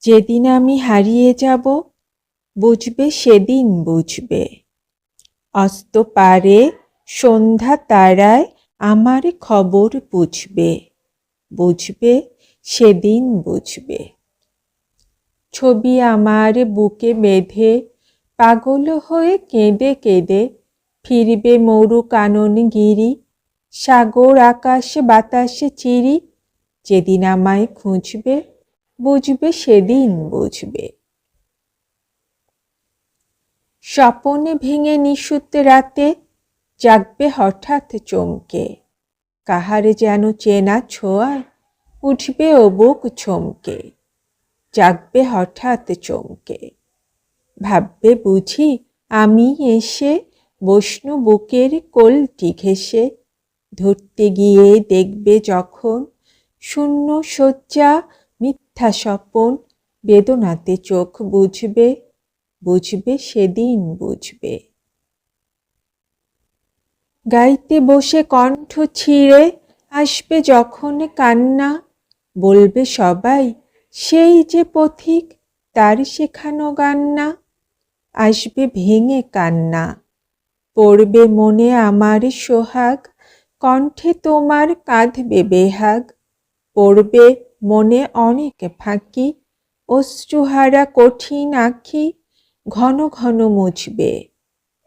যেদিন আমি হারিয়ে যাব, বুঝবে সেদিন বুঝবে। অস্ত পারে সন্ধ্যা তারায় আমার খবর বুঝবে, বুঝবে সেদিন বুঝবে। ছবি আমার বুকে বেঁধে পাগল হয়ে কেঁদে কেঁদে ফিরবে মরু কানন গিরি, সাগর আকাশ বাতাসে চিরি। যেদিন আমায় খুঁজবে, বুঝবে সেদিন বুঝবে। স্বপনে ভেঙে নিশুত রাতে জাগবে হঠাৎ চমকে, কাহারে যেন চেনা ছোঁয়ায় উঠবে ও বুক চমকে। জাগবে হঠাৎ চমকে, ভাববে বুঝি আমি এসে বসনু বুকের কোলটি ঘেঁষে। ধরতে গিয়ে দেখবে যখন শূন্য শয্যা মিথ্যা স্বপন, বেদনাতে চোখ বুঝবে, বুঝবে সেদিন বুঝবে। গাইতে বসে কণ্ঠ ছিঁড়ে আসবে যখন কান্না, বলবে সবাই সেই যে পথিক, তার শেখানো গান না। আসবে ভেঙে কান্না, পড়বে মনে আমার সোহাগ, কণ্ঠে তোমার কাঁদবে বেহাগ। পড়বে মনে অনেক ফাঁকি, অশ্রুহারা কঠিন আঁখি ঘন ঘন মুছবে,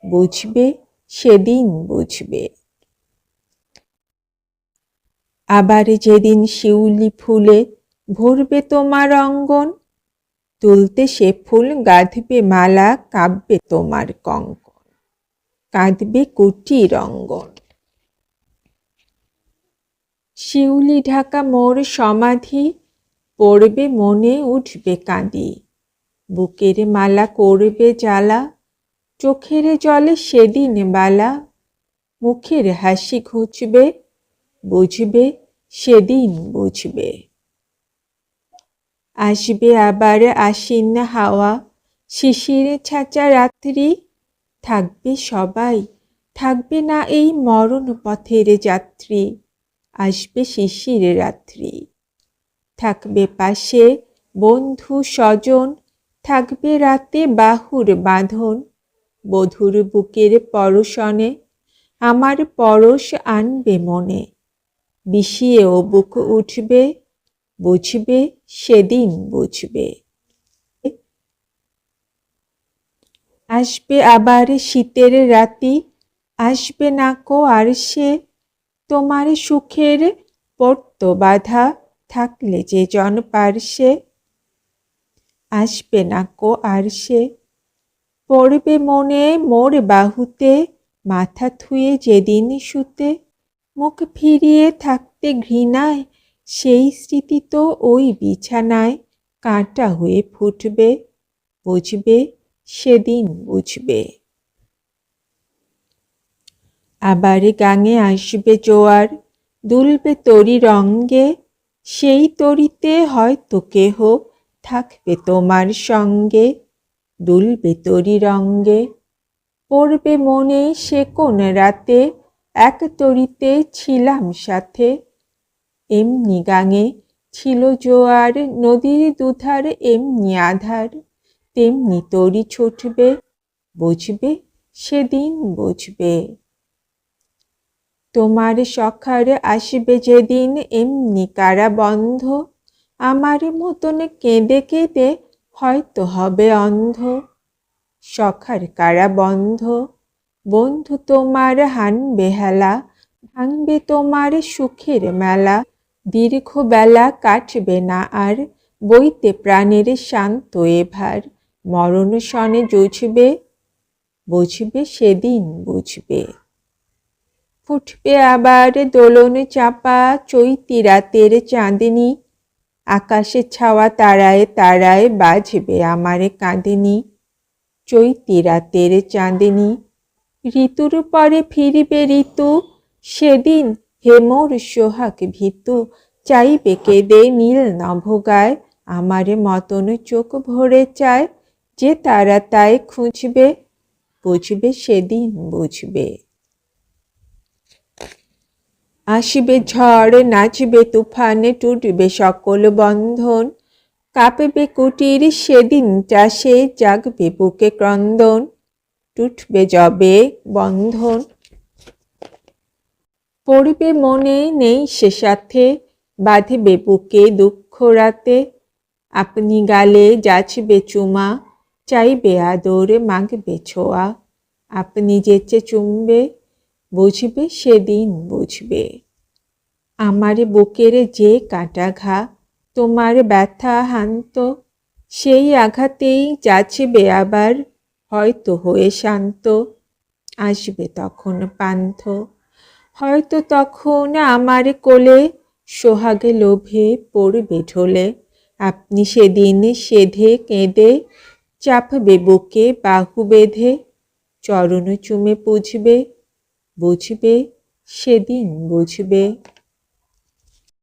বুঝবে সেদিন বুঝবে। আবার যেদিন শিউলি ফুলে ভরবে তোমার অঙ্গন, তুলতে সে ফুল গাঁথবে মালা, কাঁদবে তোমার কঙ্কন, কাঁদবে কুটির অঙ্গন। শিউলি ঢাকা মোর সমাধি, পড়বে মনে উঠবে কাঁদি। বুকের মালা করবে জ্বালা, চোখের জলে সেদিন বালা। মুখের হাসি ঘুচবে, বুঝবে সেদিন বুঝবে। আসবে আবার আশ্বিন হাওয়া, শিশির ছাঁচা রাত্রি। থাকবে সবাই, থাকবে না এই মরণ পথের যাত্রী। আসবে শিশির রাত্রি, থাকবে পাশে বন্ধু স্বজন, থাকবে রাতে বাহুর বাঁধন। বধুর বুকের পরশনে আমার পরশ আনবে মনে, বিষিয়ে ও বুক উঠবে, বুঝবে সেদিন বুঝবে। আসবে আবার শীতের রাতি, আসবে না কো আর সে, তোমার সুখের পড়ত বাধা, থাকলে যে জন পারশে। আসবে না কো আর সে, পড়বে মনে মোর বাহুতে, মাথা থুয়ে যেদিন শুতে। মুখ ফিরিয়ে থাকতে ঘৃণায়, সেই স্মৃতি তো ওই বিছানায় কাঁটা হয়ে ফুটবে, বুঝবে সেদিন বুঝবে। আবার গাঙে আসবে জোয়ার, দুলবে তরি রঙ্গে, সেই তরিতে হয়তো কেহ থাকবে তোমার সঙ্গে, দুলবে তরি রঙ্গে। পড়বে মনে সে কোন রাতে এক তরিতে ছিলাম সাথে। এমনি গাঙে ছিল জোয়ার, নদীর দুধার এমনি আধার। তেমনি তরি ছুটবে, বুঝবে সেদিন বুঝবে। তোমার সখার আসবে যেদিন এমনি কারা বন্ধ, আমার মতন কেঁদে কেঁদে হয়তো হবে অন্ধ। সখার কারা বন্ধ, বন্ধু তোমার হানবে হেলা, ভাঙবে তোমার সুখের মেলা। দীর্ঘ বেলা কাটবে না আর, বইতে প্রাণের শান্ত এভার। মরণ সনে জুঝবে, বুঝবে সেদিন বুঝবে। ফুটবে আবার দোলন চাপা চৈতি রাতের চাঁদনি, আকাশে ছাওয়া তারায় তারায় বাজবে আমার কাঁদিনি। চৈতি রাতের চাঁদনি, ঋতুর পরে ফিরবে ঋতু, সেদিন হে মোর সোহাগ ভীতু। চাইবে কেঁদে নীল নভোগায়, আমার মতন চোখ ভরে চায়। যে তারা তাই খুঁজবে, বুঝবে সেদিন বুঝবে। আসবে ঝড়, নাচবে তুফানে, টুটবে সকল বন্ধন। কাঁপবে কুটির সেদিন চাষে, জাগবে বুকে ক্রন্দন, টুটবে যবে বন্ধন। পড়বে মনে নেই সে সাথে, বাঁধবে বুকে দুঃখ রাতে, আপনি গালে যাচবে চুমা, চাইবে আদর মাগবে ছোঁয়া, আপনি যেচে চুমবে, বুঝবে সেদিন বুঝবে। আমার বুকের যে কাটা ঘা, তোমার ব্যথা হান্ত, সেই আঘাতেই যাচবে আবার, হয়তো হয়ে শান্ত, আসবে তখন পান্থ। হয়তো তখন আমার কোলে, সোহাগে লোভে পড়বে ঢলে, আপনি সেদিন সেধে কেঁদে, চাপবে বুকে বাহু বেঁধে, চরণ চুমে পুজবে, বুঝবে সেদিন বুঝবে।